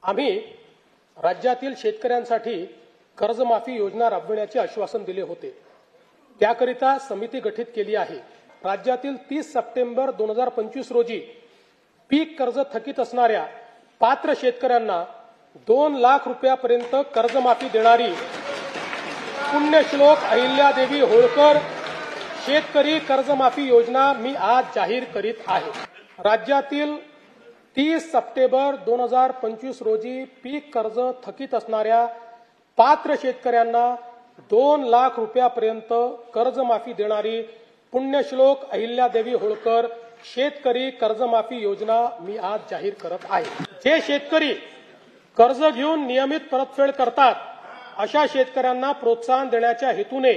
आम्ही राज्यातील शेतकऱ्यांसाठी कर्जमाफी योजना राबविण्याचे आश्वासन दिले होते। त्याकरिता समिती गठीत केली आहे। राज्यातील 30 सप्टेंबर 2025 रोजी पीक कर्ज थकीत असणाऱ्या पात्र शेतकऱ्यांना 2 लाख रुपयापर्यंत कर्जमाफी देणारी पुण्यश्लोक अहिल्यादेवी होळकर शेतकरी कर्जमाफी योजना मी आज जाहीर करीत आहे। राज्यातील 30 सप्टेंबर 2025 रोजी पीक कर्ज थकीत असणाऱ्या पात्र शेतकऱ्यांना 2 लाख रुपयापर्यंत कर्जमाफी देणारी पुण्यश्लोक अहिल्यादेवी होळकर शेतकरी कर्जमाफी योजना मी आज जाहीर करत आहे। जे शेतकरी कर्ज घेऊन नियमित परतफेड करतात अशा शेतकऱ्यांना प्रोत्साहन देण्याच्या हेतूने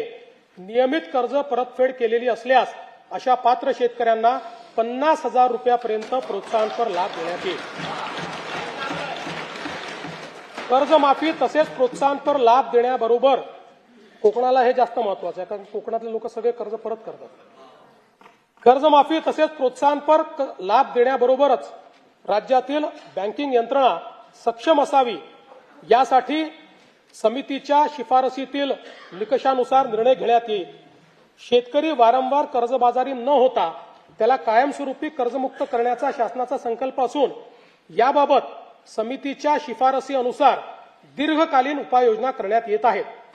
नियमित कर्ज परतफेड केलेली असल्यास अशा पात्र शेतकऱ्यांना 50,000 रुपयापर्यंत प्रोत्साहनपर लाभ देण्यात येईल। कर्जमाफी तसेच प्रोत्साहनपर लाभ देण्याबरोबर कोकणाला हे जास्त महत्त्वाचं आहे, कारण कोकणातले लोक सगळे कर्ज परत करतात। कर्जमाफी तसेच प्रोत्साहनपर लाभ देण्याबरोबरच राज्यातील बँकिंग यंत्रणा सक्षम असावी यासाठी समितीच्या शिफारसीतील निकषानुसार निर्णय घेण्यात येईल। शेतकरी वारंवार कर्जबाजारी न होता त्याला कायमस्वरूपी कर्जमुक्त करण्याचा शासनाचा संकल्प असून याबाबत समितीच्या शिफारसी अनुसार दीर्घकालीन उपाययोजना करण्यात येत आहेत।